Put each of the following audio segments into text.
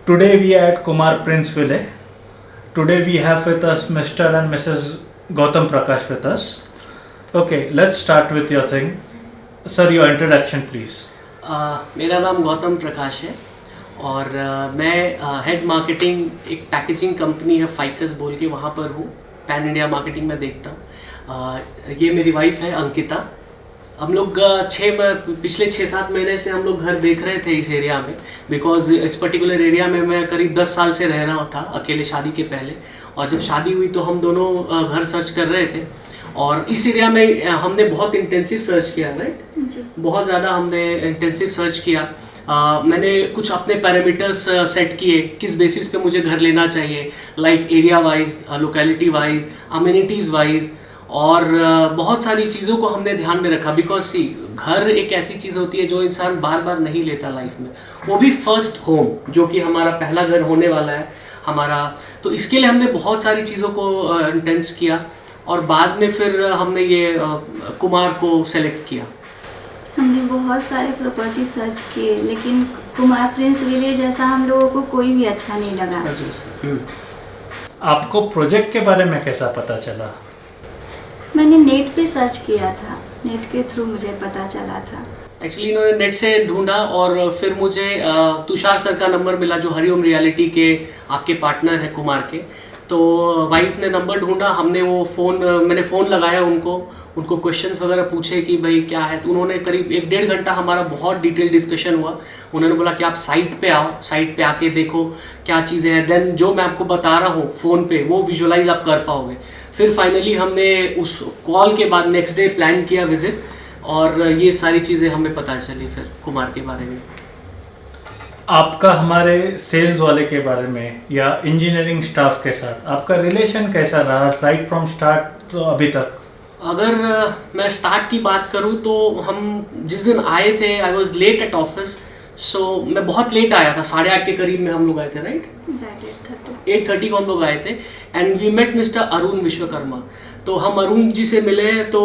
Today we are at Kumar Prince Village. Today we have with us Mr. and Mrs. Gautam Prakash with us. Okay, let's start with your thing. Sir, your introduction please. मेरा नाम गौतम प्रकाश है और मैं head marketing एक packaging company है ficus बोल के वहाँ पर हूँ. पैन इंडिया मार्केटिंग में देखता हूँ. ये मेरी वाइफ है अंकिता. हम लोग पिछले 6-7 महीने से हम लोग घर देख रहे थे इस एरिया में, बिकॉज इस पर्टिकुलर एरिया में मैं करीब 10 साल से रह रहा था अकेले शादी के पहले. और जब शादी हुई तो हम दोनों घर सर्च कर रहे थे और इस एरिया में हमने बहुत इंटेंसिव सर्च किया. राइट, बहुत ज़्यादा हमने इंटेंसिव सर्च किया. मैंने कुछ अपने पैरामीटर्स सेट किए किस बेसिस पे मुझे घर लेना चाहिए, like area wise, locality wise, amenities wise, और बहुत सारी चीज़ों को हमने ध्यान में रखा. बिकॉज सी, घर एक ऐसी चीज़ होती है जो इंसान बार बार नहीं लेता लाइफ में, वो भी फर्स्ट होम जो कि हमारा पहला घर होने वाला है हमारा. तो इसके लिए हमने बहुत सारी चीज़ों को इंटेंस किया और बाद में फिर हमने ये कुमार को सेलेक्ट किया. हमने बहुत सारे प्रॉपर्टी सर्च किए लेकिन कुमार प्रिंस विलेज जैसा हम लोगों को कोई भी अच्छा नहीं लगा. आपको प्रोजेक्ट के बारे में कैसा पता चला? मैंने नेट पे सर्च किया था, नेट के थ्रू मुझे पता चला था. एक्चुअली इन्होंने नेट से ढूंढा और फिर मुझे तुषार सर का नंबर मिला जो हरिओम रियलिटी के आपके पार्टनर हैं कुमार के. तो वाइफ ने नंबर ढूंढा, हमने मैंने फ़ोन लगाया उनको क्वेश्चंस वगैरह पूछे कि भाई क्या है. तो उन्होंने करीब 1-1.5 घंटा हमारा बहुत डिटेल डिस्कशन हुआ. उन्होंने बोला कि आप साइट पे आओ, साइट पे आके देखो क्या चीज़ें हैं, देन जो मैं आपको बता रहा हूँ फ़ोन पे वो विजुअलाइज आप कर पाओगे. फिर फाइनली हमने उस कॉल के बाद नेक्स्ट डे प्लान किया विजिट और ये सारी चीज़ें हमें पता चली फिर कुमार के बारे में. आपका हमारे सेल्स वाले के बारे में या इंजीनियरिंग स्टाफ के साथ आपका रिलेशन कैसा रहा राइट फ्रॉम स्टार्ट तो अभी तक? अगर मैं स्टार्ट की बात करूं तो हम जिस दिन आए थे I was late at office. So मैं बहुत लेट आया था, 8:30 के करीब में हम लोग आए थे. राइट, 8:30 को हम लोग आए थे and we met mister Arun Vishwakarma. तो हम अरुण जी से मिले तो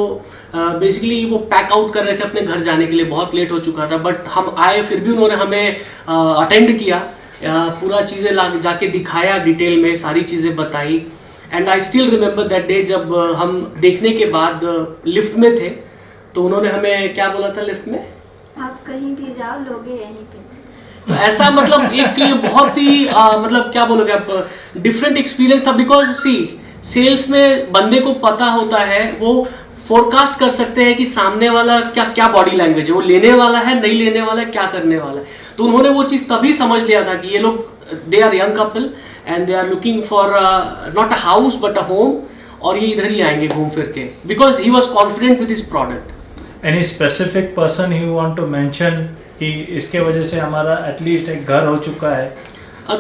बेसिकली वो पैक आउट कर रहे थे अपने घर जाने के लिए, बहुत लेट हो चुका था. बट हम आए फिर भी उन्होंने हमें अटेंड किया, पूरा चीज़ें जाके दिखाया, डिटेल में सारी चीज़ें बताई. And I still remember that day जब हम देखने के बाद लिफ्ट में थे तो उन्होंने हमें क्या बोला था लिफ्ट में, आप कहीं भी जाओ लोगे यहीं पे. तो ऐसा मतलब एक बहुत ही मतलब क्या बोलोगे आप, डिफरेंट एक्सपीरियंस था. बिकॉज सी, सेल्स में बंदे को पता होता है, वो फोरकास्ट कर सकते हैं कि सामने वाला क्या बॉडी लैंग्वेज है, वो लेने वाला है नहीं लेने वाला है, क्या करने वाला है. तो उन्होंने वो चीज़ तभी समझ लिया था कि ये लोग they are young couple and they are looking for not a house but a home, और ये इधर ही आएंगे घूम फिर के, because he was confident with this product. Any specific person you want to mention कि इसके वजह से हमारा एटलीस्ट एक घर हो चुका है?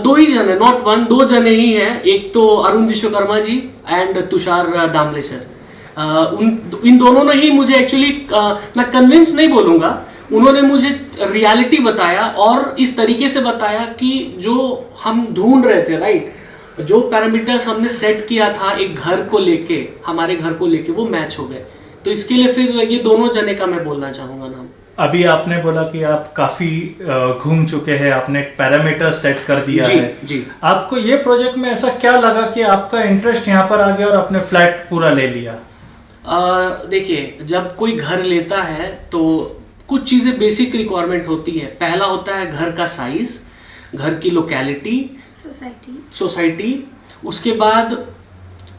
2 ही जने, नॉट 1, 2 जने ही हैं. एक तो अरुण विश्वकर्मा जी एंड तुषार दामले सर. इन दोनों ने ही मुझे एक्चुअली, मैं कन्विंस नहीं बोलूँगा, उन्होंने मुझे रियलिटी बताया और इस तरीके से बताया कि जो हम ढूंढ रहे थे, राइट, जो पैरामीटर्स हमने सेट किया था एक घर को लेके, हमारे घर को लेके, वो मैच हो गए. तो इसके लिए फिर ये दोनों जने का मैं बोलना चाहूँगा नाम. अभी आपने बोला कि आप काफ़ी घूम चुके हैं, आपने पैरामीटर सेट कर दिया जी, है. जी. आपको ये प्रोजेक्ट में ऐसा क्या लगा कि आपका इंटरेस्ट यहाँ पर आ गया और आपने फ्लैट पूरा ले लिया? देखिए, जब कोई घर लेता है तो कुछ चीज़ें बेसिक रिक्वायरमेंट होती है. पहला होता है घर का साइज, घर की लोकेलिटी, सोसाइटी. उसके बाद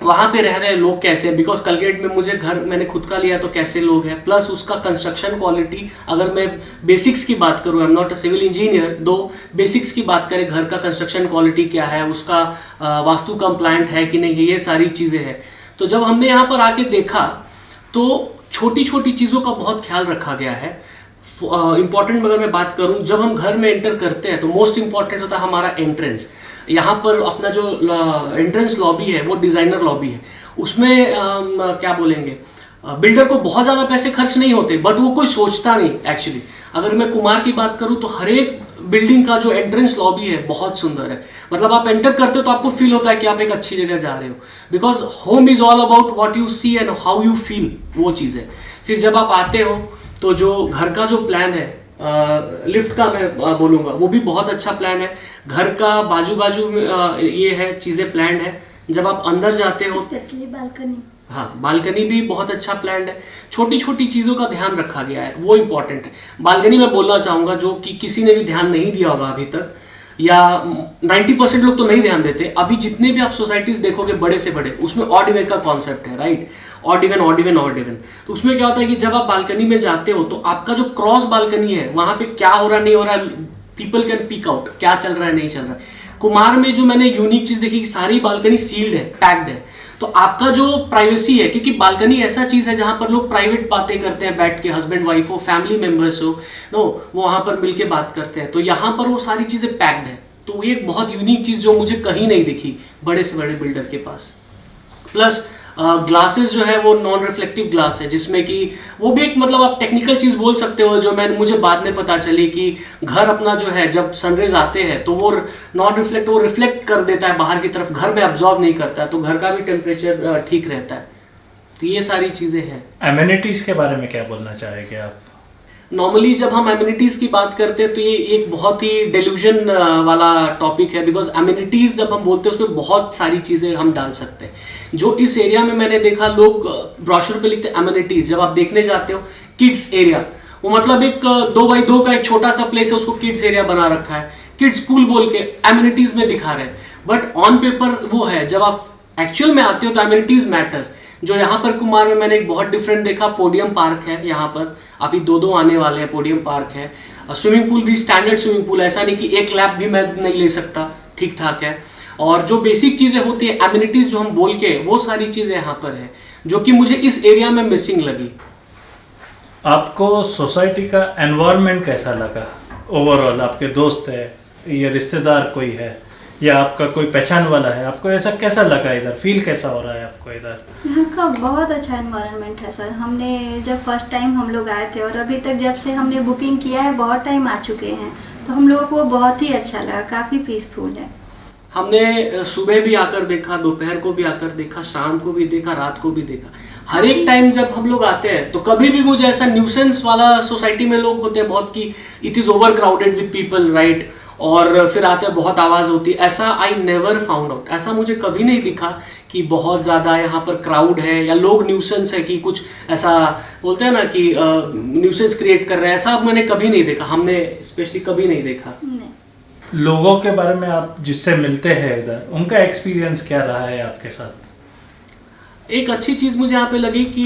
वहाँ पे रह रहे लोग कैसे, बिकॉज कलगेट में मुझे घर मैंने खुद का लिया तो कैसे लोग हैं, प्लस उसका कंस्ट्रक्शन क्वालिटी. अगर मैं बेसिक्स की बात करूँ, I am not a civil engineer, दो बेसिक्स की बात करें, घर का कंस्ट्रक्शन क्वालिटी क्या है, उसका वास्तु कंप्लायंट है कि नहीं, ये सारी चीज़ें हैं. तो जब हमने यहाँ पर आके देखा तो छोटी छोटी चीज़ों का बहुत ख्याल रखा गया है. इम्पॉर्टेंट अगर मैं बात करूँ, जब हम घर में एंटर करते हैं तो मोस्ट इम्पॉर्टेंट होता है हमारा एंट्रेंस. यहाँ पर अपना जो एंट्रेंस लॉबी है वो डिज़ाइनर लॉबी है. उसमें क्या बोलेंगे, बिल्डर को बहुत ज़्यादा पैसे खर्च नहीं होते, बट वो कोई सोचता नहीं एक्चुअली. अगर मैं कुमार की बात करूँ तो हर एक बिल्डिंग का जो एंट्रेंस लॉबी है बहुत सुंदर है. मतलब आप एंटर करते हो तो आपको फील होता है कि आप एक अच्छी जगह जा रहे हो, because home is all about what you see and how you feel, वो चीज़ है. फिर जब आप आते हो तो जो घर का जो प्लान है लिफ्ट का मैं बोलूँगा, वो भी बहुत अच्छा प्लान है। घर का बाजू बाजू में ये है चीज़ें प्लान है। जब आप अंदर जाते हो, स्पेशली बालकनी, हाँ बालकनी भी बहुत अच्छा प्लान है। छोटी छोटी चीज़ों का ध्यान रखा गया है, वो इम्पोर्टेंट है। बालकनी में बोलना चाहूँगा, जो कि किसी ने भी ध्यान नहीं दिया होगा अभी तक, या 90% लोग तो नहीं ध्यान देते। अभी जितने भी आप सोसाइटीज देखोगे बड़े से बड़े, उसमें ऑड इवन का कॉन्सेप्ट है, right? Odd even odd even odd even. तो उसमें क्या होता है कि जब आप बालकनी में जाते हो तो आपका जो क्रॉस बालकनी है, वहां पे क्या हो रहा नहीं हो रहा, पीपल कैन पिक आउट क्या चल रहा है नहीं चल रहा है। कुमार में जो मैंने यूनिक चीज देखी कि सारी बालकनी सील्ड है, पैक्ड है। तो आपका जो प्राइवेसी है, क्योंकि बालकनी ऐसा चीज है जहां पर लोग प्राइवेट बातें करते हैं बैठ के, हस्बैंड वाइफ हो, फैमिली मेंबर्स हो, नो वो वहां पर मिलके बात करते हैं। तो यहाँ पर वो सारी चीजें पैक्ड है। तो ये एक बहुत यूनिक चीज जो मुझे कहीं नहीं दिखी बड़े से बड़े बिल्डर के पास। प्लस ग्लासेस जो है वो नॉन रिफ्लेक्टिव ग्लास है, जिसमें कि वो भी एक मतलब आप टेक्निकल चीज बोल सकते हो, जो मुझे बाद में पता चली कि घर अपना जो है जब सनरेज आते हैं तो वो नॉन रिफ्लेक्ट, वो रिफ्लेक्ट कर देता है बाहर की तरफ, घर में अब्जॉर्ब नहीं करता है, तो घर का भी टेम्परेचर ठीक रहता है। तो ये सारी चीजें हैं। एमिनिटीज के बारे में क्या बोलना चाहेंगे आप? नॉर्मली जब हम एमिनिटीज की बात करते हैं तो ये एक बहुत ही डेल्यूजन वाला टॉपिक है, बिकॉज एमिनिटीज जब हम बोलते हैं उसमें बहुत सारी चीज़ें हम डाल सकते हैं। जो इस एरिया में मैंने देखा, लोग ब्रोशर पे लिखते हैं एमिनिटीज। जब आप देखने जाते हो किड्स एरिया, वो मतलब एक 2x2 का एक छोटा सा प्लेस है, उसको किड्स एरिया बना रखा है, किड्स पूल बोल के एमिनिटीज में दिखा रहे हैं। बट ऑन पेपर वो है, जब आप एक्चुअल में आते हो तो एमिनिटीज मैटर्स। जो यहाँ पर कुमार में मैंने एक बहुत डिफरेंट देखा, पोडियम पार्क है यहाँ पर, अभी 2 आने वाले हैं। पोडियम पार्क है, स्विमिंग पूल भी स्टैंडर्ड स्विमिंग पूल, ऐसा नहीं कि एक लैप भी मैं नहीं ले सकता, ठीक ठाक है। और जो बेसिक चीज़ें होती है एमिनिटीज जो हम बोल के, वो सारी चीज़ें यहाँ पर है, जो कि मुझे इस एरिया में मिसिंग लगी। आपको सोसाइटी का एनवायरनमेंट कैसा लगा ओवरऑल? आपके दोस्त है या रिश्तेदार कोई है या आपका कोई पहचान वाला है, आपको ऐसा कैसा लगा? इधर फील कैसा हो रहा है आपको इधर? यहाँ का बहुत अच्छा एनवायरनमेंट है सर। हमने जब फर्स्ट टाइम हम लोग आए थे और अभी तक जब से हमने बुकिंग किया है, बहुत टाइम आ चुके हैं, तो हम लोगों को बहुत ही अच्छा लगा, काफ़ी पीसफुल है। हमने सुबह भी आकर देखा, दोपहर को भी आकर देखा, शाम को भी देखा, रात को भी देखा। हर एक टाइम जब हम लोग आते हैं तो कभी भी मुझे ऐसा न्यूसेंस वाला, सोसाइटी में लोग होते हैं बहुत कि it is over crowded with people, right, और फिर आते हैं बहुत आवाज़ होती है, ऐसा आई नेवर फाउंड आउट। ऐसा मुझे कभी नहीं दिखा कि बहुत ज़्यादा यहाँ पर क्राउड है या लोग न्यूसेंस है, कि कुछ ऐसा बोलते हैं ना कि न्यूसेंस क्रिएट कर रहे हैं, ऐसा मैंने कभी नहीं देखा। हमने स्पेशली कभी नहीं देखा। लोगों के बारे में आप जिससे मिलते हैं इधर, उनका एक्सपीरियंस क्या रहा है आपके साथ? एक अच्छी चीज़ मुझे यहाँ पे लगी कि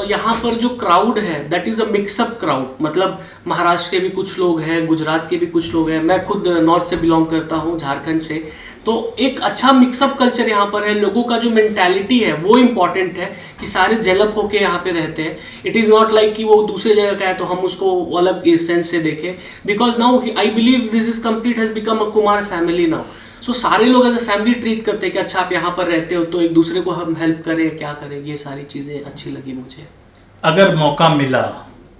यहाँ पर जो क्राउड है that is a mixup crowd. मतलब महाराष्ट्र के भी कुछ लोग हैं, गुजरात के भी कुछ लोग हैं, मैं खुद नॉर्थ से बिलोंग करता हूँ, झारखंड से। तो एक अच्छा मिक्सअप कल्चर यहाँ पर है। लोगों का जो मेंटालिटी है वो इम्पॉर्टेंट है कि सारे जेलअप होके यहाँ पे रहते हैं। इट इज़ नॉट लाइक कि वो दूसरे जगह का है तो हम उसको अलग इस सेंस से देखें, because now I believe this is complete has become a Kumar family now. So सारे लोग एज अ फैमिली ट्रीट करते हैं कि अच्छा आप यहाँ पर रहते हो तो एक दूसरे को हम हेल्प करें, क्या करें, ये सारी चीज़ें अच्छी लगी मुझे। अगर मौका मिला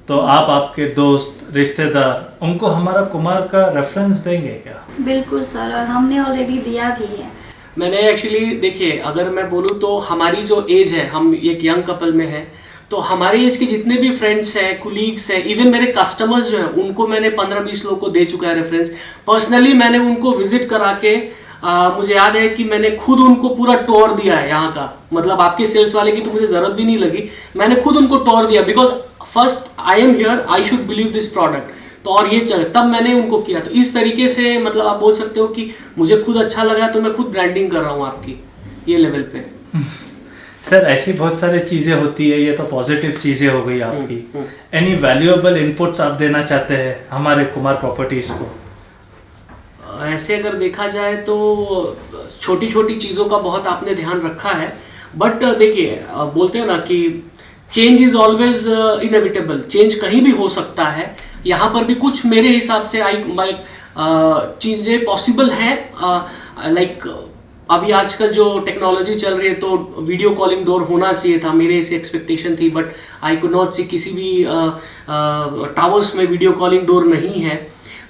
तो आप आपके दोस्त, रिश्तेदार, उनको हमारा कुमार का रेफरेंस देंगे क्या? बिल्कुल सर, और हमने ऑलरेडी दिया भी है। मैंने एक्चुअली देखिए, अगर मैं बोलूँ तो हमारी जो एज है, हम एक यंग कपल में है, तो हमारे एज के जितने भी फ्रेंड्स हैं, कुलीग्स हैं, इवन मेरे कस्टमर्स जो हैं, उनको मैंने 15-20 लोग को दे चुका है रेफरेंस। पर्सनली मैंने उनको विजिट करा के मुझे याद है कि मैंने खुद उनको पूरा टूर दिया है यहाँ का। मतलब आपके सेल्स वाले की तो मुझे ज़रूरत भी नहीं लगी, मैंने खुद उनको टूर दिया, because first I am here, I should believe this product. तो और ये चल, तब मैंने उनको किया। तो इस तरीके से मतलब आप बोल सकते हो कि मुझे खुद अच्छा लगा तो मैं खुद ब्रांडिंग कर रहा हूँ आपकी ये लेवल पे। सर ऐसी बहुत सारी चीज़ें होती है, ये तो पॉजिटिव चीज़ें हो गई आपकी। एनी वैल्यूएबल इनपुट्स आप देना चाहते हैं हमारे कुमार प्रॉपर्टीज़ को? ऐसे अगर देखा जाए तो छोटी छोटी चीज़ों का बहुत आपने ध्यान रखा है, बट देखिए बोलते हैं ना कि change is always inevitable, change कहीं भी हो सकता है। यहाँ पर भी कुछ मेरे हिसाब से चीज़ें पॉसिबल हैं, लाइक अभी आजकल जो टेक्नोलॉजी चल रही है तो वीडियो कॉलिंग डोर होना चाहिए था, मेरे ऐसी एक्सपेक्टेशन थी, बट आई कुड नॉट सी किसी भी टावर्स में वीडियो कॉलिंग डोर नहीं है।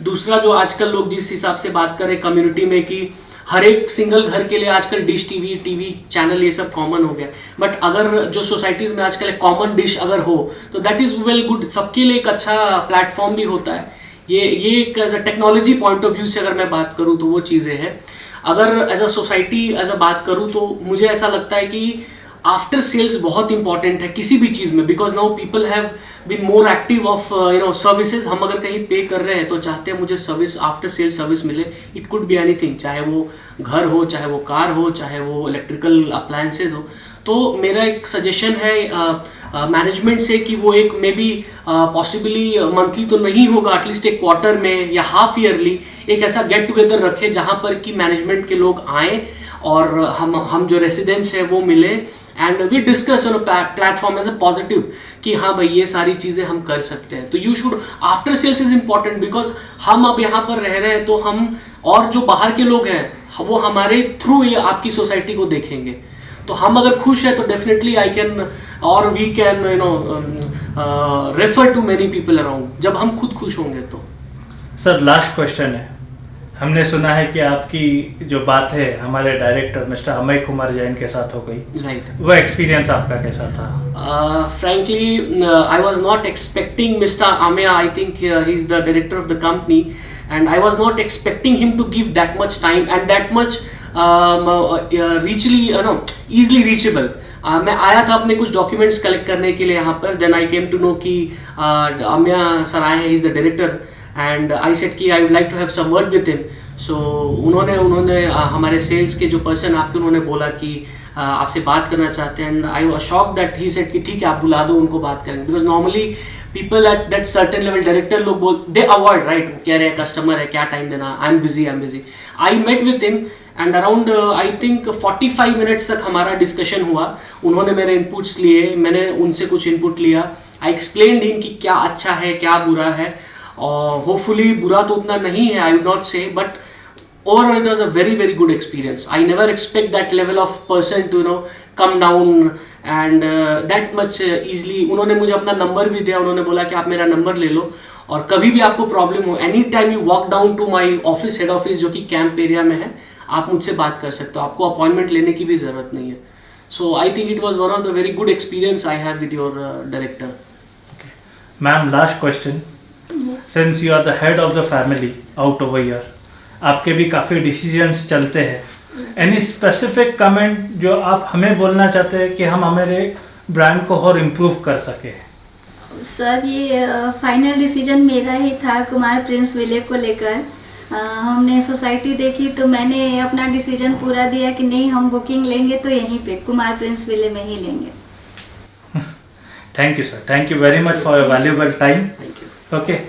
दूसरा जो आजकल लोग जिस हिसाब से बात कर रहे हैं कम्युनिटी में कि हर एक सिंगल घर के लिए आजकल डिश टीवी चैनल ये सब कॉमन हो गया, बट अगर जो सोसाइटीज़ में आजकल एक कॉमन डिश अगर हो तो दैट इज़ वेल गुड, सबके लिए एक अच्छा प्लेटफॉर्म भी होता है। ये एक as a technology point of view से अगर मैं बात करूँ तो वो चीज़ें हैं। अगर as a society as a बात करूँ तो मुझे ऐसा लगता है कि आफ्टर सेल्स बहुत इंपॉर्टेंट है किसी भी चीज़ में, because now people have been more active of services. हम अगर कहीं पे कर रहे हैं तो चाहते हैं मुझे सर्विस, आफ्टर सेल सर्विस मिले। इट कुड बी एनीथिंग, चाहे वो घर हो, चाहे वो कार हो, चाहे वो इलेक्ट्रिकल अप्लायंसेज हो। तो मेरा एक सजेशन है मैनेजमेंट से कि वो एक मे बी पॉसिबली मंथली तो नहीं होगा, एटलीस्ट एक क्वार्टर में या हाफ ईयरली एक ऐसा गेट टुगेदर रखे जहाँ पर कि मैनेजमेंट के लोग आएँ और हम जो रेसिडेंट्स हैं वो मिले and we discuss on a platform as a positive कि हाँ भाई ये सारी चीज़ें हम कर सकते हैं। तो you should, after sales is important because हम अब यहाँ पर रह रहे हैं तो हम और जो बाहर के लोग हैं वो हमारे थ्रू ये आपकी सोसाइटी को देखेंगे। तो हम अगर खुश हैं तो डेफिनेटली आई कैन और we can refer to many people around, जब हम खुद खुश होंगे तो। सर लास्ट क्वेश्चन है, हमने सुना है कि आपकी जो बात है हमारे डायरेक्टर मिस्टर अमय कुमार जैन के साथ हो गई, राइट। वो एक्सपीरियंस आपका कैसा था? Frankly, I was not expecting Mr. Amya. I think he's the director of the company, and I was not expecting him to give that much time and that much easily reachable. मैं आया था अपने कुछ documents collect करने के लिए यहाँ पर, then I came to know कि अम्या सर आए हैं, is the director, and I said कि I would like to have some word with him. So उन्होंने हमारे सेल्स के जो पर्सन आपके, उन्होंने बोला कि आपसे बात करना चाहते हैं, and I was shocked that he said कि ठीक है आप बुला दो, उनको बात करेंगे। Because normally people at that certain level, director लोग दे अवॉइड, राइट, कह रहे हैं कस्टमर है क्या टाइम देना, I am busy. I met with him and around I think 45 minutes तक हमारा डिस्कशन हुआ। उन्होंने मेरे इनपुट्स लिए, मैंने उनसे कुछ इनपुट लिया। आई एक्सप्लेन्ड हिम कि क्या अच्छा है क्या बुरा है, और होपफुली बुरा तो उतना नहीं है, आई वुड नॉट से, but overall it was a very good experience. I never expect that level of person to come down and that much easily. उन्होंने मुझे अपना नंबर भी दिया, उन्होंने बोला कि आप मेरा नंबर ले लो और कभी भी आपको प्रॉब्लम हो, any time you walk down to my office, head office जो कि कैंप एरिया में है, आप मुझसे बात कर सकते हो, आपको अपॉइंटमेंट लेने की भी ज़रूरत नहीं है। So I think it was one of the very good experience I have with your director. Ma'am last question, since you are the head of the family out over year, आपके भी काफ़ी decisions चलते हैं, any specific comment जो आप हमें बोलना चाहते हैं कि हम हमारे ब्रांड को और इम्प्रूव कर सके? सर ये फाइनल डिसीजन मेरा ही था कुमार प्रिंस विले को लेकर। हमने सोसाइटी देखी तो मैंने अपना डिसीजन पूरा दिया कि नहीं, हम बुकिंग लेंगे तो यहीं पे कुमार प्रिंस विले में ही लेंगे। Thank you sir, thank you very much for your valuable time. Thank you. Okay.